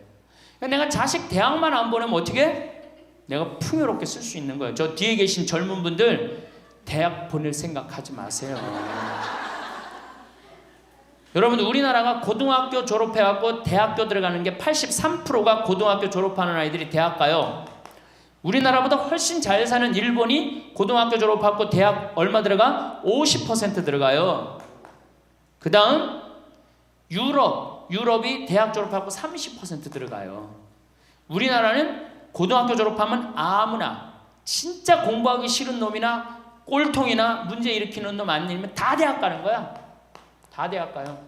그러니까 내가 자식 대학만 안 보내면 어떻게? 내가 풍요롭게 쓸 수 있는 거예요. 저 뒤에 계신 젊은 분들 대학 보낼 생각하지 마세요. 여러분 우리나라가 고등학교 졸업해갖고 대학교 들어가는 게 83%가 고등학교 졸업하는 아이들이 대학 가요. 우리나라보다 훨씬 잘 사는 일본이 고등학교 졸업하고 대학 얼마 들어가? 50% 들어가요. 그 다음 유럽이 대학 졸업하고 30% 들어가요. 우리나라는 고등학교 졸업하면 아무나 진짜 공부하기 싫은 놈이나 꼴통이나 문제 일으키는 놈 아니면 다 대학 가는 거야. 다 대학 가요.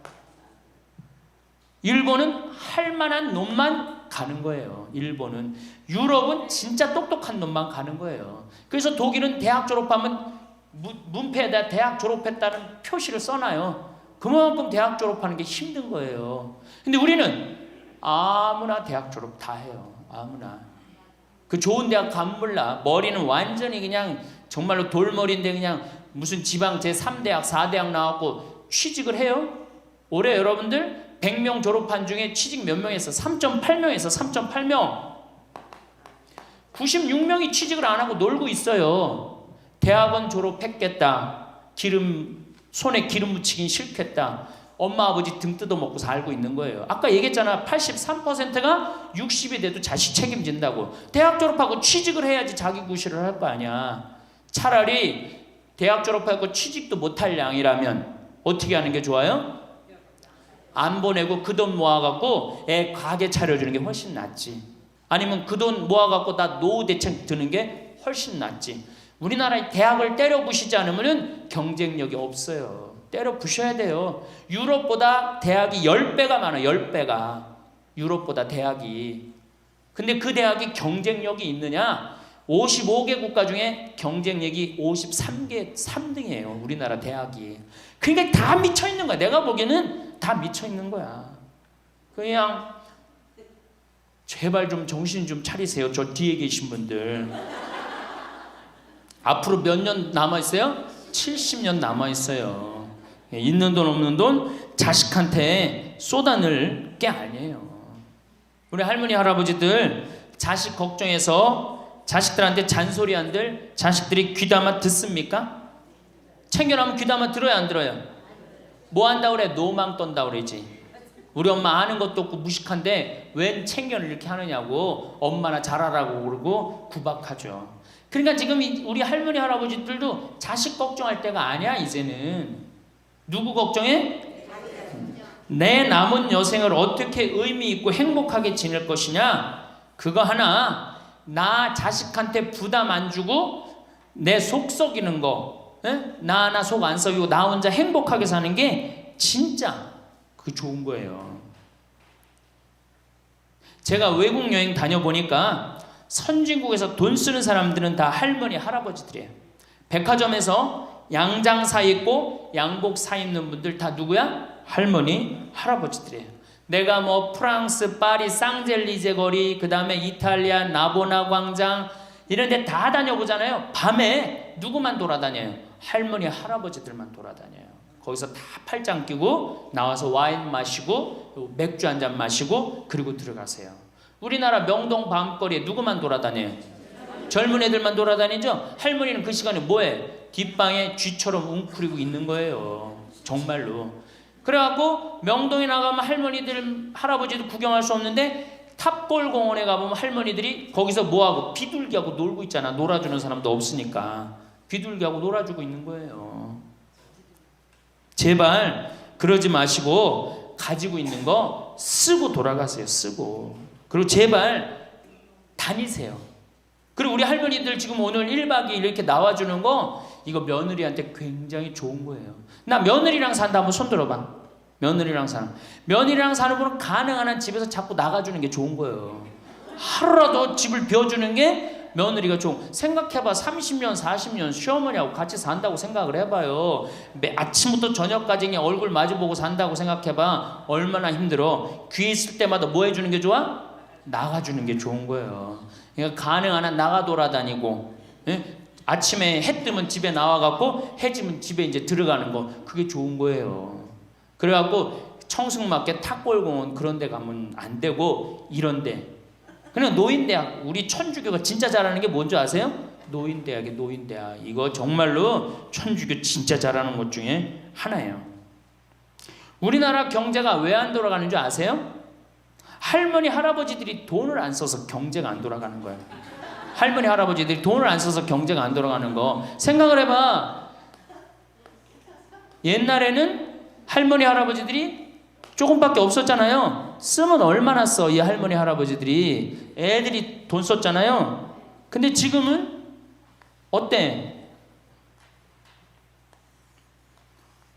일본은 할 만한 놈만 가는 거예요. 일본은. 유럽은 진짜 똑똑한 놈만 가는 거예요. 그래서 독일은 대학 졸업하면 문패에다 대학 졸업했다는 표시를 써놔요. 그만큼 대학 졸업하는 게 힘든 거예요. 근데 우리는 아무나 대학 졸업 다 해요. 아무나. 그 좋은 대학 가면 몰라. 머리는 완전히 그냥 정말로 돌머리인데 그냥 무슨 지방 제3대학 4대학 나왔고 취직을 해요. 올해 여러분들 100명 졸업한 중에 취직 몇 명 했어? 3.8명에서 3.8명. 96명이 취직을 안 하고 놀고 있어요. 대학원 졸업했겠다. 손에 기름 묻히긴 싫겠다. 엄마 아버지 등 뜯어먹고 살고 있는 거예요. 아까 얘기했잖아. 83%가 60이 돼도 자식 책임진다고. 대학 졸업하고 취직을 해야지 자기 구실을 할 거 아니야. 차라리 대학 졸업하고 취직도 못할 양이라면 어떻게 하는 게 좋아요? 안 보내고 그 돈 모아갖고 애 가게 차려주는 게 훨씬 낫지. 아니면 그 돈 모아갖고 나 노후 대책 드는 게 훨씬 낫지. 우리나라의 대학을 때려 부시지 않으면 경쟁력이 없어요. 때려 부셔야 돼요. 유럽보다 대학이 10배가 많아요. 10배가. 유럽보다 대학이. 근데 그 대학이 경쟁력이 있느냐? 55개 국가 중에 경쟁력이 53개 3등이에요. 우리나라 대학이. 그러니까 다 미쳐 있는 거야. 내가 보기에는 다 미쳐 있는 거야. 그냥 제발 좀 정신 좀 차리세요. 저 뒤에 계신 분들. 앞으로 몇 년 남아 있어요? 70년 남아 있어요. 있는 돈 없는 돈 자식한테 쏟아낼 게 아니에요. 우리 할머니 할아버지들 자식 걱정해서 자식들한테 잔소리한들 자식들이 귀담아 듣습니까? 챙겨나면 귀담아 들어야 안 들어요? 뭐 한다고 그래? 노망 떤다고 그러지. 우리 엄마 아는 것도 없고 무식한데 웬 챙겨를 이렇게 하느냐고 엄마나 잘하라고 그러고 구박하죠. 그러니까 지금 우리 할머니 할아버지들도 자식 걱정할 때가 아니야. 이제는 누구 걱정해? 내 남은 여생을 어떻게 의미 있고 행복하게 지낼 것이냐. 그거 하나. 나 자식한테 부담 안 주고 내 속 썩이는 거, 나 하나 속 안 썩이고 나 혼자 행복하게 사는 게 진짜 그 좋은 거예요. 제가 외국 여행 다녀보니까 선진국에서 돈 쓰는 사람들은 다 할머니 할아버지들이에요. 백화점에서 양장 사 입고 양복 사 입는 분들 다 누구야? 할머니 할아버지들이에요. 내가 뭐 프랑스 파리 쌍젤리제 거리, 그 다음에 이탈리아 나보나 광장 이런 데 다 다녀보잖아요. 밤에 누구만 돌아다녀요? 할머니 할아버지들만 돌아다녀요. 거기서 다 팔짱 끼고 나와서 와인 마시고 맥주 한 잔 마시고 그리고 들어가세요. 우리나라 명동 밤거리에 누구만 돌아다녀요? 젊은 애들만 돌아다니죠? 할머니는 그 시간에 뭐해? 뒷방에 쥐처럼 웅크리고 있는 거예요. 정말로. 그래갖고 명동에 나가면 할머니들 할아버지도 구경할 수 없는데 탑골 공원에 가보면 할머니들이 거기서 뭐하고 비둘기하고 놀고 있잖아. 놀아주는 사람도 없으니까 비둘기하고 놀아주고 있는 거예요. 제발 그러지 마시고 가지고 있는 거 쓰고 돌아가세요. 쓰고. 그리고 제발 다니세요. 그리고 우리 할머니들 지금 오늘 1박 2일 이렇게 나와주는 거 이거 며느리한테 굉장히 좋은 거예요. 나 며느리랑 산다 한번 손 들어봐. 며느리랑 사는. 며느리랑 사는 분은 가능한 한 집에서 자꾸 나가주는 게 좋은 거예요. 하루라도 집을 비워주는 게 며느리가 좋은. 생각해봐. 30년 40년 시어머니하고 같이 산다고 생각을 해봐요. 아침부터 저녁까지 그냥 얼굴 마주보고 산다고 생각해봐. 얼마나 힘들어. 귀 있을 때마다 뭐 해주는 게 좋아? 나가주는 게 좋은 거예요. 그러니까 가능한 한 나가 돌아다니고, 아침에 해 뜨면 집에 나와갖고 해 지면 집에 이제 들어가는 거, 그게 좋은 거예요. 그래갖고 청승맞게 탑골공원 그런 데 가면 안 되고 이런 데 그냥 노인대학. 우리 천주교가 진짜 잘하는 게 뭔지 아세요? 노인대학이에요. 노인대학. 이거 정말로 천주교 진짜 잘하는 것 중에 하나예요. 우리나라 경제가 왜 안 돌아가는 줄 아세요? 할머니 할아버지들이 돈을 안 써서 경제가 안 돌아가는 거예요. 할머니 할아버지들이 돈을 안 써서 경제가 안 돌아가는 거 생각을 해봐. 옛날에는 할머니 할아버지들이 조금밖에 없었잖아요. 쓰면 얼마나 써? 이 할머니 할아버지들이 애들이 돈 썼잖아요. 근데 지금은 어때?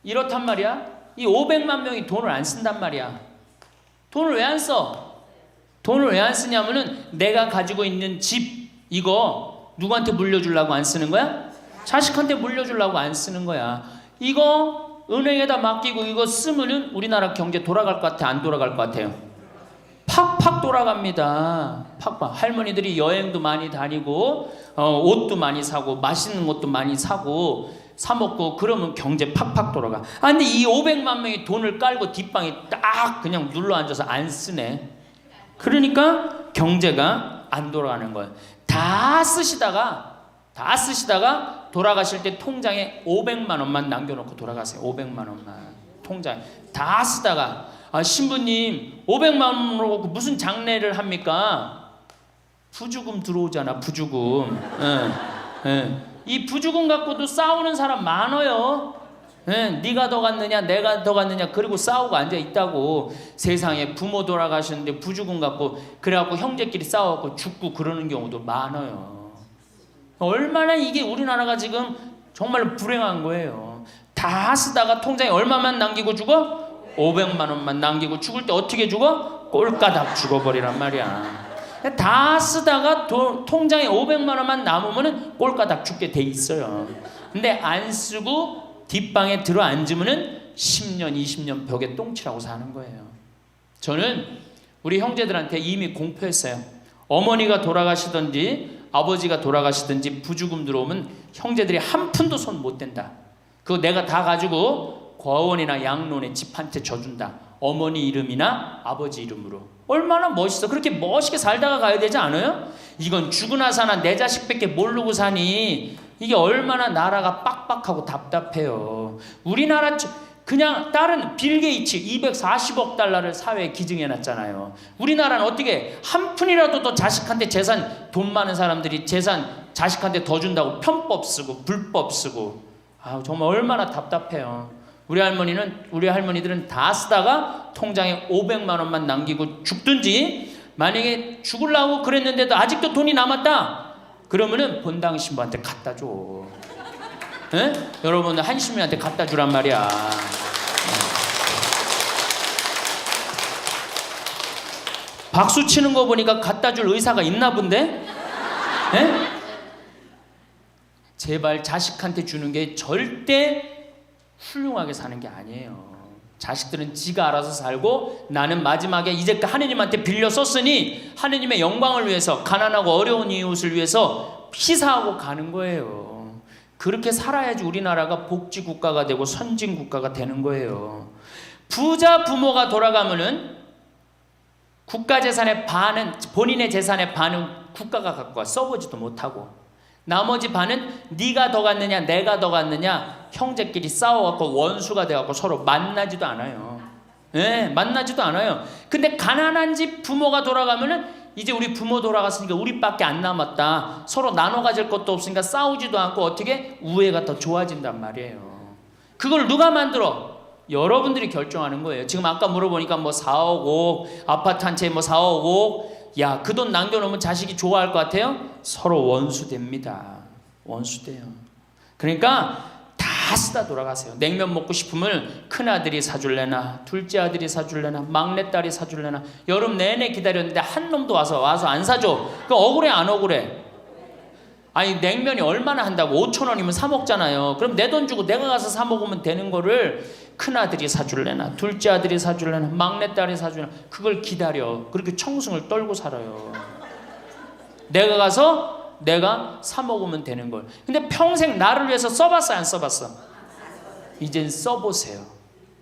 이렇단 말이야. 이 500만 명이 돈을 안 쓴단 말이야. 돈을 왜 안 써? 돈을 왜 안 쓰냐면은 내가 가지고 있는 집 이거 누구한테 물려주려고 안 쓰는 거야? 자식한테 물려주려고 안 쓰는 거야. 이거 은행에다 맡기고 이거 쓰면은 우리나라 경제 돌아갈 것 같아? 안 돌아갈 것 같아요? 팍팍 돌아갑니다. 팍팍. 할머니들이 여행도 많이 다니고 옷도 많이 사고 맛있는 것도 많이 사고 사 먹고 그러면 경제 팍팍 돌아가. 아 근데 이 500만 명이 돈을 깔고 뒷방에 딱 그냥 눌러 앉아서 안 쓰네. 그러니까 경제가 안 돌아가는 거예요. 다 쓰시다가 돌아가실 때 통장에 500만 원만 남겨놓고 돌아가세요. 500만 원만 통장에 다 쓰다가 신부님 500만 원으로 무슨 장례를 합니까? 부주금 들어오잖아. 부주금. 이 부주금 갖고도 싸우는 사람 많아요. 네가 더 갔느냐 내가 더 갔느냐 그리고 싸우고 앉아 있다고. 세상에 부모 돌아가셨는데 부주금 갖고 그래갖고 형제끼리 싸워갖고 죽고 그러는 경우도 많아요. 얼마나 이게 우리나라가 지금 정말 불행한 거예요. 다 쓰다가 통장에 얼마만 남기고 죽어? 500만 원만 남기고 죽을 때 어떻게 죽어? 꼴까닥 죽어버리란 말이야. 다 쓰다가 통장에 500만 원만 남으면은 꼴까닥 죽게 돼 있어요. 근데 안 쓰고 뒷방에 들어 앉으면은 10년, 20년 벽에 똥치라고 사는 거예요. 저는 우리 형제들한테 이미 공표했어요. 어머니가 돌아가시든지 아버지가 돌아가시든지 부주금 들어오면 형제들이 한 푼도 손 못 댄다. 그거 내가 다 가지고 과원이나 양론에 집 한 채 져준다. 어머니 이름이나 아버지 이름으로. 얼마나 멋있어. 그렇게 멋있게 살다가 가야 되지 않아요? 이건 죽으나 사나 내 자식밖에 모르고 사니 이게 얼마나 나라가 빡빡하고 답답해요. 우리나라 그냥 다른 빌 게이츠 240억 달러를 사회에 기증해놨잖아요. 우리나라는 어떻게 한 푼이라도 더 자식한테 재산, 돈 많은 사람들이 재산 자식한테 더 준다고 편법 쓰고 불법 쓰고, 아 정말 얼마나 답답해요. 우리 할머니들은 다 쓰다가 통장에 500만 원만 남기고 죽든지, 만약에 죽으려고 그랬는데도 아직도 돈이 남았다 그러면은 본당 신부한테 갖다 줘. 에? 여러분 한시민한테 갖다 주란 말이야. 박수 치는 거 보니까 갖다 줄 의사가 있나 본데? 에? 제발 자식한테 주는 게 절대 훌륭하게 사는 게 아니에요. 자식들은 지가 알아서 살고 나는 마지막에 이제까지 하느님한테 빌려 썼으니 하느님의 영광을 위해서 가난하고 어려운 이웃을 위해서 희사하고 가는 거예요. 그렇게 살아야지 우리나라가 복지국가가 되고 선진국가가 되는 거예요. 부자 부모가 돌아가면은 국가재산의 반은, 본인의 재산의 반은 국가가 갖고 와 써보지도 못하고, 나머지 반은 네가 더 갖느냐 내가 더 갖느냐 형제끼리 싸워갖고 원수가 돼갖고 서로 만나지도 않아요. 네, 만나지도 않아요. 근데 가난한 집 부모가 돌아가면은 이제 우리 부모 돌아갔으니까 우리밖에 안 남았다, 서로 나눠 가질 것도 없으니까 싸우지도 않고 어떻게 우애가 더 좋아진단 말이에요. 그걸 누가 만들어? 여러분들이 결정하는 거예요. 지금 아까 물어보니까 뭐 4억 5억 아파트 한 채 뭐 4억 5억, 야, 그 돈 남겨놓으면 자식이 좋아할 것 같아요? 서로 원수됩니다. 원수돼요. 그러니까 다 쓰다 돌아가세요. 냉면 먹고 싶으면 큰아들이 사줄래나 둘째 아들이 사줄래나 막내딸이 사줄래나 여름 내내 기다렸는데 한 놈도 와서 안 사줘. 그 억울해 안 억울해? 아니 냉면이 얼마나 한다고? 5,000원이면 사 먹잖아요. 그럼 내 돈 주고 내가 가서 사 먹으면 되는 거를 큰아들이 사줄래나 둘째 아들이 사줄래나 막내딸이 사줄래나 그걸 기다려. 그렇게 청승을 떨고 살아요. 내가 가서 내가 사 먹으면 되는 걸. 근데 평생 나를 위해서 써봤어 안 써봤어? 이젠 써보세요.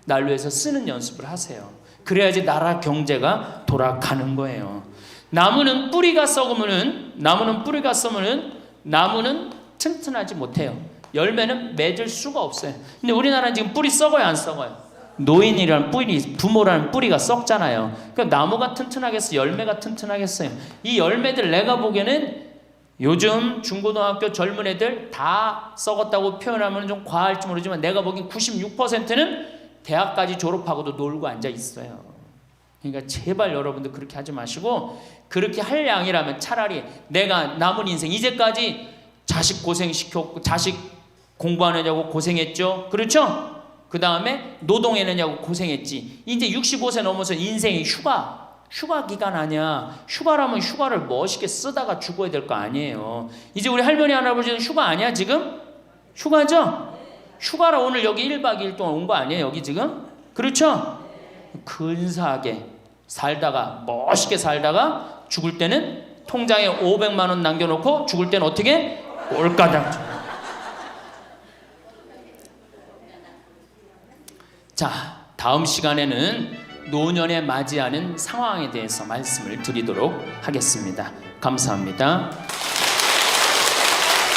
나를 위해서 쓰는 연습을 하세요. 그래야지 나라 경제가 돌아가는 거예요. 나무는 뿌리가 썩으면은 나무는 튼튼하지 못해요. 열매는 맺을 수가 없어요. 근데 우리나라는 지금 뿌리 썩어요 안 썩어요? 노인이라는 뿌리, 부모라는 뿌리가 썩잖아요. 그럼 나무가 튼튼하겠어요? 열매가 튼튼하겠어요? 이 열매들 내가 보기에는 요즘 중고등학교 젊은 애들 다 썩었다고 표현하면 좀 과할지 모르지만 내가 보기엔 96%는 대학까지 졸업하고도 놀고 앉아 있어요. 그러니까 제발 여러분들 그렇게 하지 마시고, 그렇게 할 양이라면 차라리 내가 남은 인생 이제까지 자식 고생시켰고 자식 공부하느냐고 고생했죠. 그렇죠? 그 다음에 노동해내냐고 고생했지. 이제 65세 넘어서 인생이 휴가 기간 아니야. 휴가라면 휴가를 멋있게 쓰다가 죽어야 될 거 아니에요. 이제 우리 할머니 할아버지는 휴가 아니야 지금? 휴가죠? 휴가라 오늘 여기 1박 2일 동안 온 거 아니에요 여기 지금? 그렇죠? 근사하게 살다가 멋있게 살다가 죽을 때는 통장에 500만 원 남겨놓고 죽을 때는 어떻게? 꼴까닥. 자, 다음 시간에는 노년에 맞이하는 상황에 대해서 말씀을 드리도록 하겠습니다. 감사합니다.